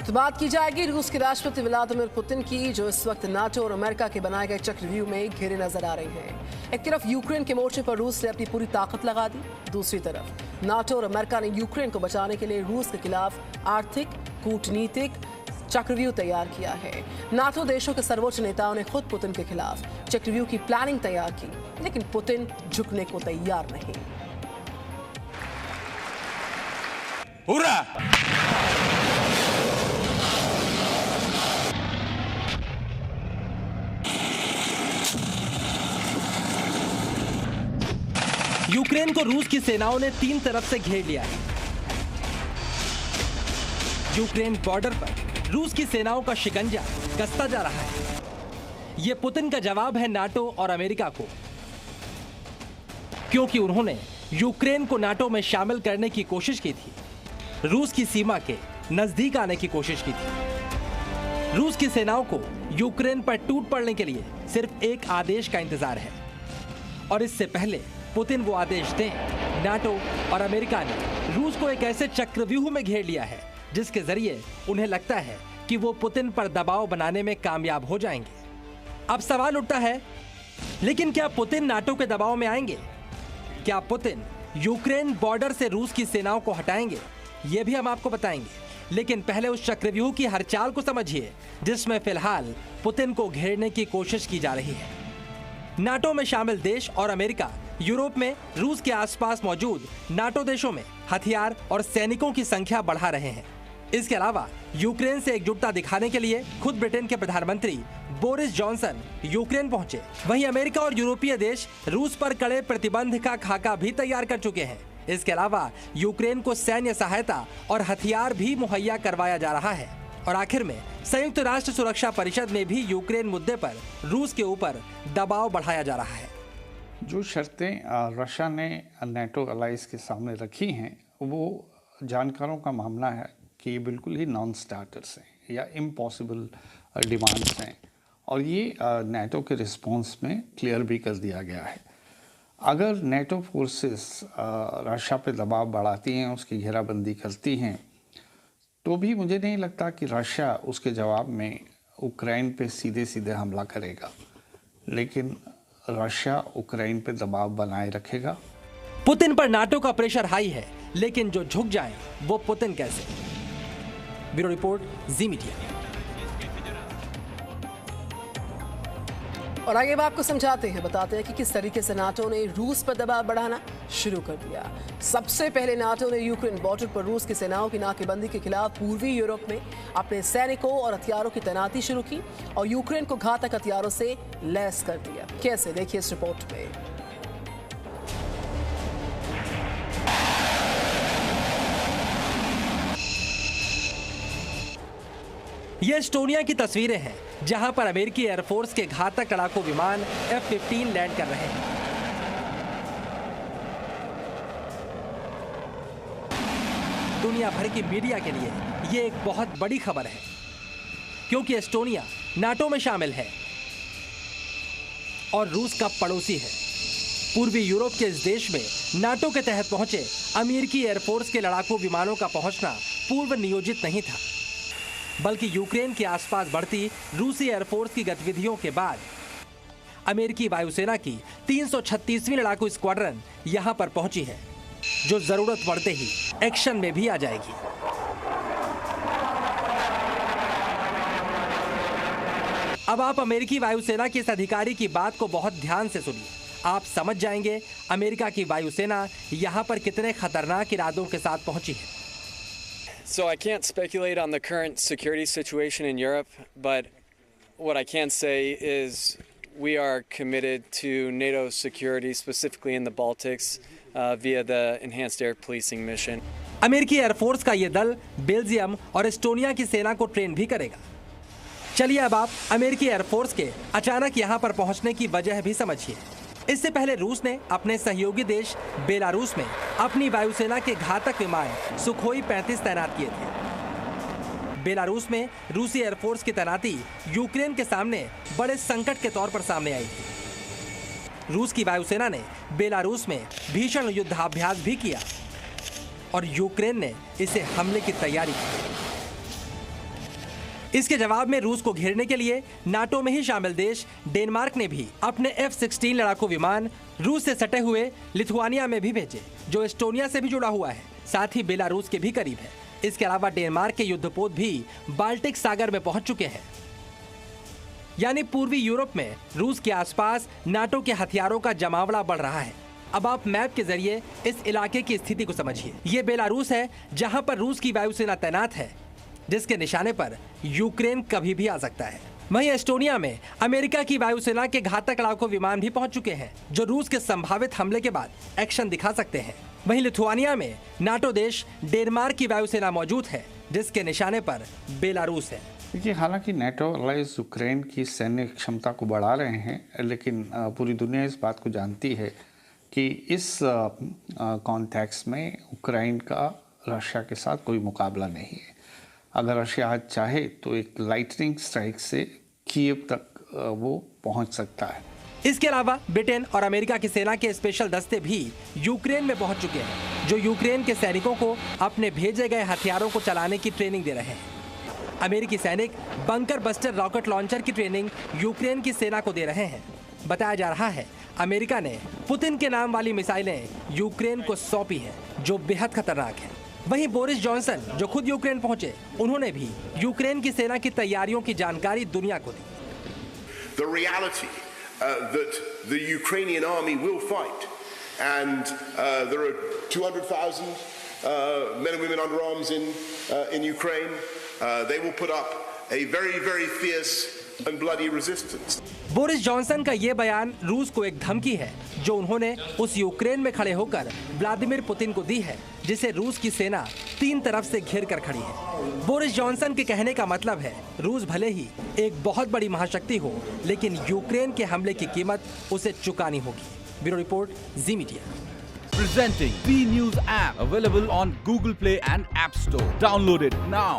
तो बात की जाएगी रूस के राष्ट्रपति व्लादिमीर पुतिन की, जो इस वक्त नाटो और अमेरिका के बनाए गए चक्रव्यूह में घिरे नजर आ रही हैं। एक तरफ यूक्रेन के मोर्चे पर रूस ने अपनी पूरी ताकत लगा दी, दूसरी तरफ नाटो और अमेरिका ने यूक्रेन को बचाने के लिए रूस के खिलाफ आर्थिक कूटनीतिक चक्रव्यूह तैयार किया है। नाटो देशों के सर्वोच्च नेताओं ने खुद पुतिन के खिलाफ चक्रव्यूह की प्लानिंग तैयार की, लेकिन पुतिन झुकने को तैयार नहीं। यूक्रेन को रूस की सेनाओं ने तीन तरफ से घेर लिया है। यूक्रेन बॉर्डर पर रूस की सेनाओं का शिकंजा कसता जा रहा है। यह पुतिन का जवाब है नाटो और अमेरिका को, क्योंकि उन्होंने यूक्रेन को नाटो में शामिल करने की कोशिश की थी, रूस की सीमा के नजदीक आने की कोशिश की थी। रूस की सेनाओं को यूक्रेन पर टूट पड़ने के लिए सिर्फ एक आदेश का इंतजार है, और इससे पहले पुतिन वो आदेश दें, नाटो और अमेरिका ने रूस को एक ऐसे चक्रव्यूह में घेर लिया है जिसके जरिए उन्हें लगता है कि वो पुतिन पर दबाव बनाने में कामयाब हो जाएंगे। अब सवाल उठता है, लेकिन क्या पुतिन नाटो के दबाव में आएंगे? क्या पुतिन यूक्रेन बॉर्डर से रूस की सेनाओं को हटाएंगे? ये भी हम आपको बताएंगे, लेकिन पहले उस चक्रव्यूह की हर चाल को समझिए जिसमें फिलहाल पुतिन को घेरने की कोशिश की जा रही है। नाटो में शामिल देश और अमेरिका यूरोप में रूस के आसपास मौजूद नाटो देशों में हथियार और सैनिकों की संख्या बढ़ा रहे हैं। इसके अलावा यूक्रेन से एकजुटता दिखाने के लिए खुद ब्रिटेन के प्रधानमंत्री बोरिस जॉनसन यूक्रेन पहुंचे। वहीं अमेरिका और यूरोपीय देश रूस पर कड़े प्रतिबंध का खाका भी तैयार कर चुके हैं। इसके अलावा यूक्रेन को सैन्य सहायता और हथियार भी मुहैया करवाया जा रहा है। और आखिर में संयुक्त राष्ट्र सुरक्षा परिषद में भी यूक्रेन मुद्दे पर रूस के ऊपर दबाव बढ़ाया जा रहा है। जो शर्तें रशिया ने नेटो अलाइज के सामने रखी हैं, वो जानकारों का मानना है कि ये बिल्कुल ही नॉन स्टार्टर्स हैं या इम्पॉसिबल डिमांड्स हैं, और ये नेटो के रिस्पॉन्स में क्लियर भी कर दिया गया है। अगर नेटो फोर्सेस रशिया पे दबाव बढ़ाती हैं, उसकी घेराबंदी करती हैं, तो भी मुझे नहीं लगता कि रशिया उसके जवाब में यूक्रेन पे सीधे सीधे हमला करेगा, लेकिन रशिया यूक्रेन पे दबाव बनाए रखेगा। पुतिन पर नाटो का प्रेशर हाई है, लेकिन जो झुक जाए वो पुतिन कैसे? ब्यूरो रिपोर्ट, जी मीडिया। और आगे अब आपको समझाते हैं, बताते हैं कि किस तरीके से नाटो ने रूस पर दबाव बढ़ाना शुरू कर दिया। सबसे पहले नाटो ने यूक्रेन बॉर्डर पर रूस की सेनाओं की नाकेबंदी के खिलाफ पूर्वी यूरोप में अपने सैनिकों और हथियारों की तैनाती शुरू की और यूक्रेन को घातक हथियारों से लैस कर दिया। कैसे, देखिए इस रिपोर्ट में। ये एस्टोनिया की तस्वीरें हैं, जहां पर अमेरिकी एयरफोर्स के घातक लड़ाकू विमान F-15 लैंड कर रहे हैं। दुनिया भर की मीडिया के लिए ये एक बहुत बड़ी खबर है, क्योंकि एस्टोनिया नाटो में शामिल है और रूस का पड़ोसी है। पूर्वी यूरोप के इस देश में नाटो के तहत पहुंचे अमेरिकी एयरफोर्स के लड़ाकू विमानों का पहुंचना पूर्व नियोजित नहीं था, बल्कि यूक्रेन के आसपास बढ़ती रूसी एयरफोर्स की गतिविधियों के बाद अमेरिकी वायुसेना की 336वीं लड़ाकू स्क्वाड्रन यहां पर पहुंची है, जो जरूरत पड़ते ही एक्शन में भी आ जाएगी। अब आप अमेरिकी वायुसेना के इस अधिकारी की बात को बहुत ध्यान से सुनिए। आप समझ जाएंगे अमेरिका की वायुसेना यहां पर कितने खतरनाक इरादों के साथ पहुंची है। So I can't speculate on the current security situation in Europe, but what I can say is we are committed to NATO security, specifically in the Baltics, via the Enhanced Air Policing mission. अमेरिकी air force का ये दल Belgium और Estonia की सेना को train भी करेगा। चलिए अब आप अमेरिकी एयरफोर्स के अचानक यहाँ पर पहुँचने की वजह भी समझिए। इससे पहले रूस ने अपने सहयोगी देश बेलारूस में अपनी वायुसेना के घातक विमान सुखोई 35 तैनात किए थे। बेलारूस में रूसी एयरफोर्स की तैनाती यूक्रेन के सामने बड़े संकट के तौर पर सामने आई थी। रूस की वायुसेना ने बेलारूस में भीषण युद्धाभ्यास भी किया और यूक्रेन ने इसे हमले की तैयारी की। इसके जवाब में रूस को घेरने के लिए नाटो में ही शामिल देश डेनमार्क ने भी अपने F-16 लड़ाकू विमान रूस से सटे हुए लिथुआनिया में भी भेजे, जो एस्टोनिया से भी जुड़ा हुआ है, साथ ही बेलारूस के भी करीब है। इसके अलावा डेनमार्क के युद्धपोत भी बाल्टिक सागर में पहुंच चुके हैं। यानी पूर्वी यूरोप में रूस के आसपास नाटो के हथियारों का जमावड़ा बढ़ रहा है। अब आप मैप के जरिए इस इलाके की स्थिति को समझिए। ये बेलारूस है, जहां पर रूस की वायुसेना तैनात है, जिसके निशाने पर यूक्रेन कभी भी आ सकता है। वहीं एस्टोनिया में अमेरिका की वायुसेना के घातक लड़ाकू विमान भी पहुंच चुके हैं, जो रूस के संभावित हमले के बाद एक्शन दिखा सकते हैं। वहीं लिथुआनिया में नाटो देश डेनमार्क की वायुसेना मौजूद है, जिसके निशाने पर बेलारूस है। देखिए, हालांकि नाटो अलाइज यूक्रेन की सैन्य क्षमता को बढ़ा रहे हैं, लेकिन पूरी दुनिया इस बात को जानती है कि इस कॉन्टेक्स्ट में यूक्रेन का रशिया के साथ कोई मुकाबला नहीं है। अगर रशिया आज चाहे तो एक लाइटनिंग स्ट्राइक से कीव तक वो पहुंच सकता है। इसके अलावा ब्रिटेन और अमेरिका की सेना के स्पेशल दस्ते भी यूक्रेन में पहुंच चुके हैं, जो यूक्रेन के सैनिकों को अपने भेजे गए हथियारों को चलाने की ट्रेनिंग दे रहे हैं। अमेरिकी सैनिक बंकर बस्टर रॉकेट लॉन्चर की ट्रेनिंग यूक्रेन की सेना को दे रहे हैं। बताया जा रहा है अमेरिका ने पुतिन के नाम वाली मिसाइलें यूक्रेन को सौंपी हैं, जो बेहद खतरनाक है। वहीं बोरिस जॉनसन, जो खुद यूक्रेन पहुंचे, उन्होंने भी यूक्रेन की सेना की तैयारियों की जानकारी दुनिया को दी। The reality that the Ukrainian army will fight, and there are 200,000 men and women under arms in Ukraine. They will put up a very, very fierce and bloody resistance. Boris Johnson का ये बयान रूस को एक धमकी है, जो उन्होंने उस यूक्रेन में खड़े होकर व्लादिमीर पुतिन को दी है, जिसे रूस की सेना तीन तरफ से घेर कर खड़ी है। बोरिस जॉनसन के कहने का मतलब है, रूस भले ही एक बहुत बड़ी महाशक्ति हो, लेकिन यूक्रेन के हमले की कीमत उसे चुकानी होगी। Bureau report, ji media. Presenting B News app, available on Google Play and App Store. Download it now.